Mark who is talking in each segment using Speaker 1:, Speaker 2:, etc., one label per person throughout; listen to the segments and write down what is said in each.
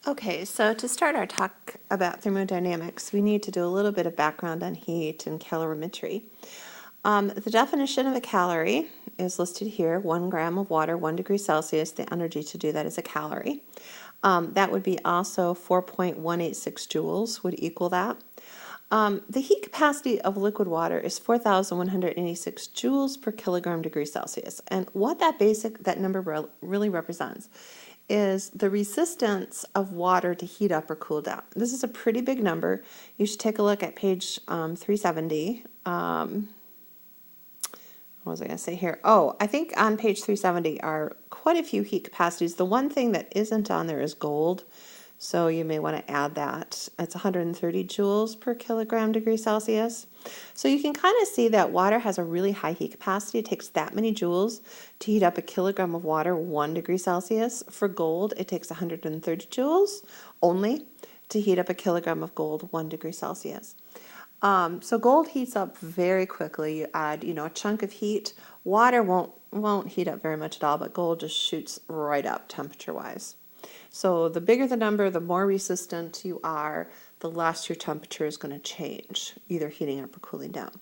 Speaker 1: Okay, so to start our talk about thermodynamics, we need to do a little bit of background on heat and calorimetry. The definition of a calorie is listed here, 1 gram of water, 1 degree Celsius. The energy to do that is a calorie. That would be also 4.186 joules would equal that. The heat capacity of liquid water is 4,186 joules per kilogram degree Celsius. And what that number really represents is the resistance of water to heat up or cool down. This is a pretty big number. You should take a look at page 370. What was I going to say here? Oh, I think on page 370 are quite a few heat capacities. The one thing that isn't on there is gold, so you may want to add that. It's 130 joules per kilogram degree Celsius. So you can kind of see that water has a really high heat capacity. It takes that many joules to heat up a kilogram of water 1 degree Celsius. For gold, it takes 130 joules only to heat up a kilogram of gold 1 degree Celsius. So gold heats up very quickly. You add, a chunk of heat. Water won't heat up very much at all, but gold just shoots right up temperature-wise. So the bigger the number, the more resistant you are, the less your temperature is going to change, either heating up or cooling down.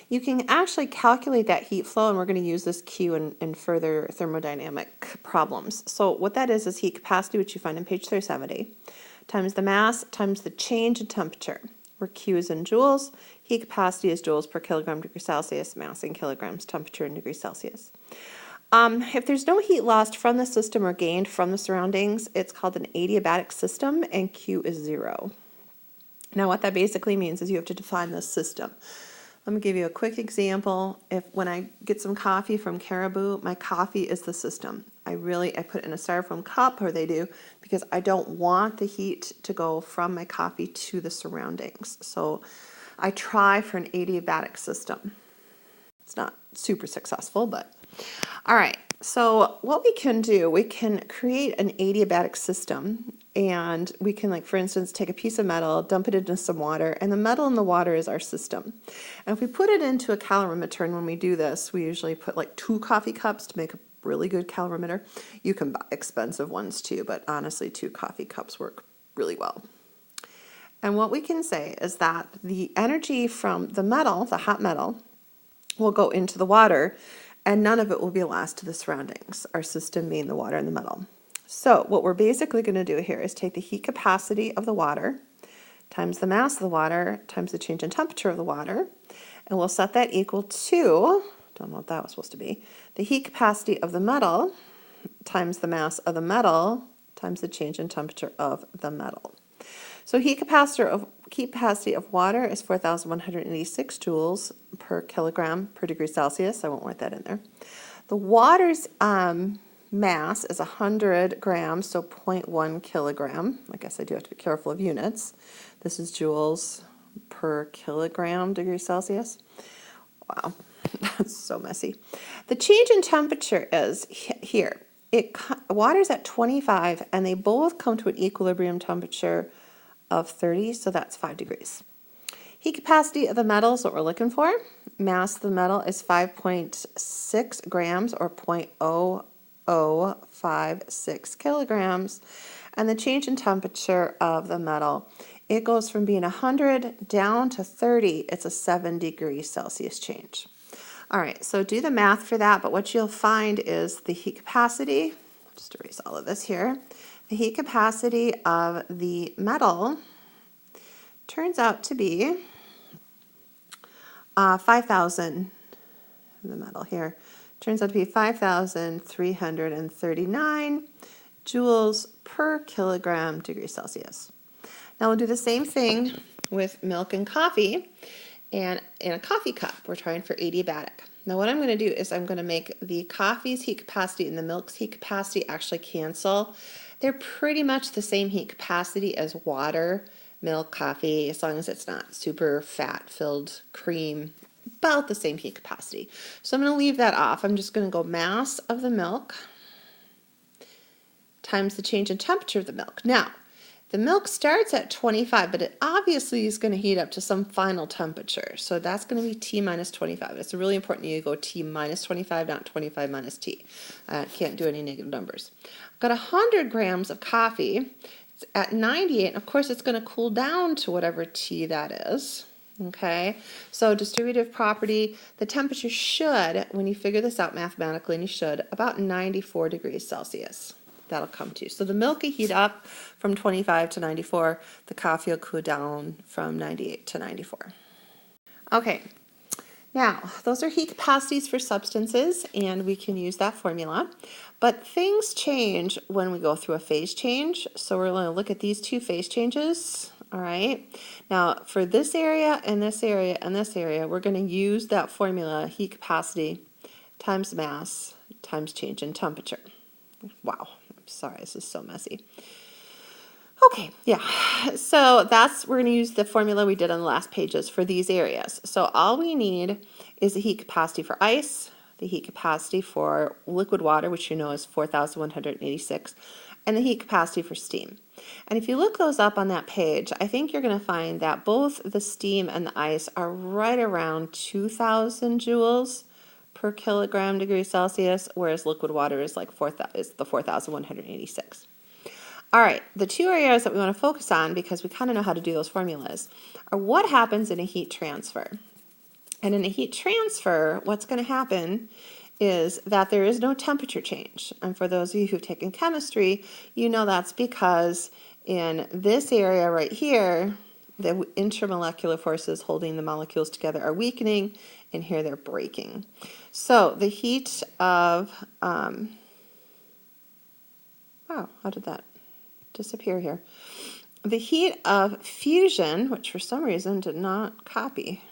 Speaker 1: You can actually calculate that heat flow, and we're going to use this Q in further thermodynamic problems. So what that is heat capacity, which you find on page 370, times the mass times the change in temperature, where Q is in joules, heat capacity is joules per kilogram degree Celsius, mass in kilograms, temperature in degrees Celsius. If there's no heat lost from the system or gained from the surroundings, it's called an adiabatic system, and Q is 0. Now what that basically means is you have to define this system. Let me give you a quick example. When I get some coffee from Caribou, my coffee is the system. I put it in a styrofoam cup, or they do, because I don't want the heat to go from my coffee to the surroundings. So I try for an adiabatic system. It's not super successful, but all right. So what we can do, we can create an adiabatic system, and we can, for instance, take a piece of metal, dump it into some water, and the metal in the water is our system. And if we put it into a calorimeter, and when we do this, we usually put 2 coffee cups to make a really good calorimeter. You can buy expensive ones too, but honestly, 2 coffee cups work really well. And what we can say is that the energy from the metal, the hot metal, will go into the water, and none of it will be lost to the surroundings, our system being the water and the metal. So what we're basically going to do here is take the heat capacity of the water times the mass of the water times the change in temperature of the water, and we'll set that equal to, don't know what that was supposed to be, the heat capacity of the metal times the mass of the metal times the change in temperature of the metal. So heat capacity of water is 4,186 joules per kilogram per degree Celsius. I won't write that in there. The water's mass is 100 grams, so 0.1 kilogram. I guess I do have to be careful of units. This is joules per kilogram degree Celsius. Wow, that's so messy. The change in temperature is here. Water's at 25, and they both come to an equilibrium temperature of 30, so that's 5 degrees. Heat capacity of the metal is what we're looking for. Mass of the metal is 5.6 grams, or 0.0056 kilograms. And the change in temperature of the metal, it goes from being 100 down to 30. It's a 7 degrees Celsius change. All right, so do the math for that, but what you'll find is the heat capacity, just erase all of this here, the heat capacity of the metal turns out to be 5,000, the metal here, turns out to be 5,339 joules per kilogram degree Celsius. Now we'll do the same thing with milk and coffee, and in a coffee cup, we're trying for adiabatic. Now what I'm going to do is I'm going to make the coffee's heat capacity and the milk's heat capacity actually cancel. They're pretty much the same heat capacity as water, milk, coffee, as long as it's not super fat-filled cream, about the same heat capacity. So I'm going to leave that off. I'm just going to go mass of the milk times the change in temperature of the milk. Now, the milk starts at 25, but it obviously is going to heat up to some final temperature. So that's going to be T minus 25. It's really important you go T minus 25, not 25 minus T. Can't do any negative numbers. I've got 100 grams of coffee. It's at 98. Of course, it's going to cool down to whatever T that is. Okay, so distributive property, the temperature should, when you figure this out mathematically, and you should, about 94 degrees Celsius. That'll come to. So the milk will heat up from 25 to 94. The coffee will cool down from 98 to 94. Okay, now those are heat capacities for substances, and we can use that formula. But things change when we go through a phase change. So we're going to look at these two phase changes. All right. Now for this area and this area and this area, we're going to use that formula, heat capacity times mass times change in temperature. Wow, I'm sorry, this is so messy. Okay, yeah, so we're going to use the formula we did on the last pages for these areas. So all we need is the heat capacity for ice, the heat capacity for liquid water, which you know is 4,186, and the heat capacity for steam. And if you look those up on that page, I think you're going to find that both the steam and the ice are right around 2,000 joules per kilogram degree Celsius, whereas liquid water is like 4,186. All right, the two areas that we want to focus on, because we kind of know how to do those formulas, are what happens in a heat transfer. And in a heat transfer, what's going to happen is that there is no temperature change. And for those of you who've taken chemistry, you know that's because in this area right here, the intermolecular forces holding the molecules together are weakening, and here they're breaking. So the heat of, wow, how did that disappear here? The heat of fusion, which for some reason did not copy.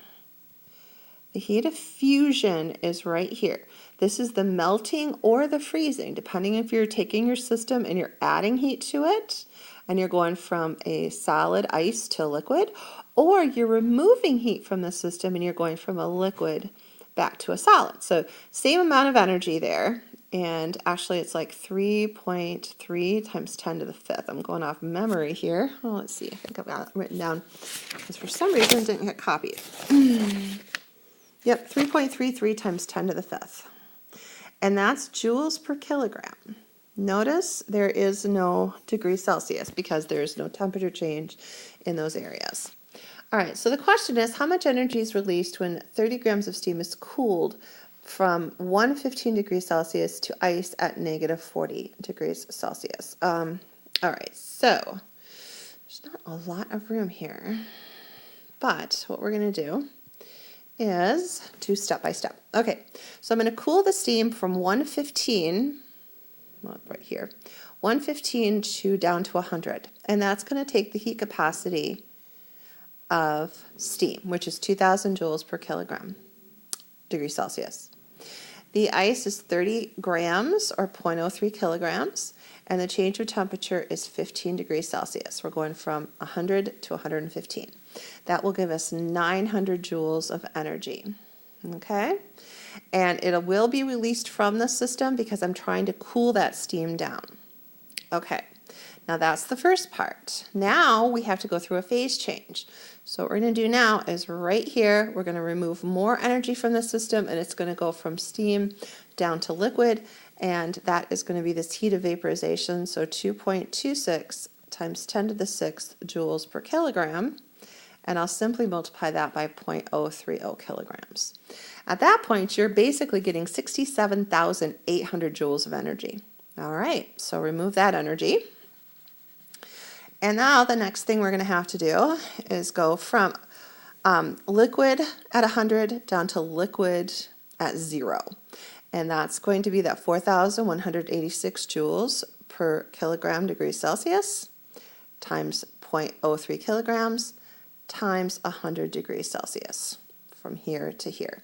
Speaker 1: The heat of fusion is right here. This is the melting or the freezing, depending if you're taking your system and you're adding heat to it, and you're going from a solid ice to liquid, or you're removing heat from the system and you're going from a liquid back to a solid. So same amount of energy there, and actually it's like 3.3 times 10 to the fifth. I'm going off memory here. Well, let's see, I think I've got it written down, because for some reason it didn't get copied. Yep, 3.33 times 10 to the fifth. And that's joules per kilogram. Notice there is no degree Celsius because there is no temperature change in those areas. All right, so the question is, how much energy is released when 30 grams of steam is cooled from 115 degrees Celsius to ice at negative 40 degrees Celsius? All right, so there's not a lot of room here, but what we're going to do is do step by step. Okay, so I'm going to cool the steam from 115, well, right here, 115 to down to 100, and that's going to take the heat capacity of steam, which is 2,000 joules per kilogram degrees Celsius. The ice is 30 grams or 0.03 kilograms, and the change of temperature is 15 degrees Celsius. We're going from 100 to 115. That will give us 900 joules of energy. Okay? And it will be released from the system because I'm trying to cool that steam down. Okay. Now that's the first part. Now we have to go through a phase change. So what we're going to do now is right here, we're going to remove more energy from the system, and it's going to go from steam down to liquid, and that is going to be this heat of vaporization, so 2.26 times 10 to the 6th joules per kilogram, and I'll simply multiply that by 0.030 kilograms. At that point, you're basically getting 67,800 joules of energy. All right, so remove that energy. And now the next thing we're going to have to do is go from liquid at 100 down to liquid at 0. And that's going to be that 4,186 joules per kilogram degrees Celsius times 0.03 kilograms times 100 degrees Celsius from here to here.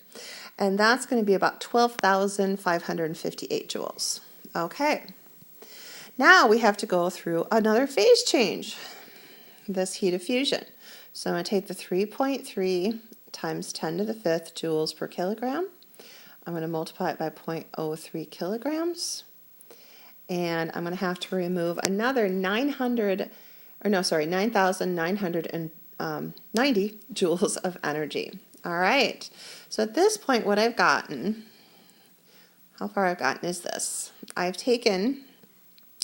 Speaker 1: And that's going to be about 12,558 joules. Okay. Now we have to go through another phase change, this heat of fusion. So I'm going to take the 3.3 times 10 to the 5th joules per kilogram. I'm going to multiply it by 0.03 kilograms. And I'm going to have to remove another 9,990 joules of energy. All right. So at this point, what I've gotten, how far I've gotten is this. I've taken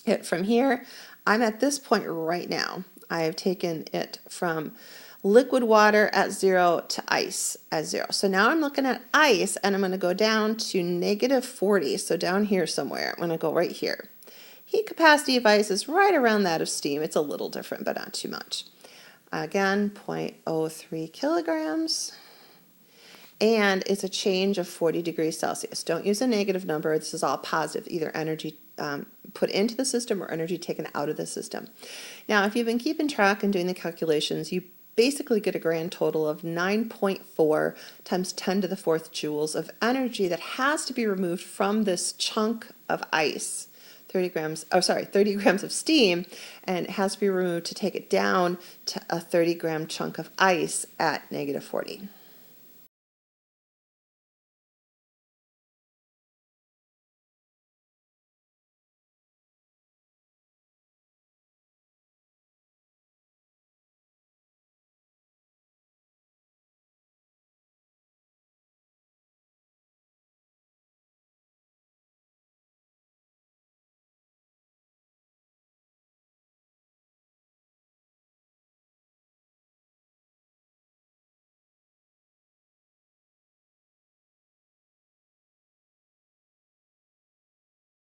Speaker 1: it from here. I'm at this point right now. I have taken it from liquid water at 0 to ice at 0. So now I'm looking at ice, and I'm going to go down to -40. So down here somewhere, I'm going to go right here. Heat capacity of ice is right around that of steam. It's a little different, but not too much. Again, 0.03 kilograms. And it's a change of 40 degrees Celsius. Don't use a negative number. This is all positive, either energy put into the system or energy taken out of the system. Now, if you've been keeping track and doing the calculations, you basically get a grand total of 9.4 times 10 to the 4th joules of energy that has to be removed from this chunk of ice. 30 grams of steam, and it has to be removed to take it down to a 30-gram chunk of ice at -40.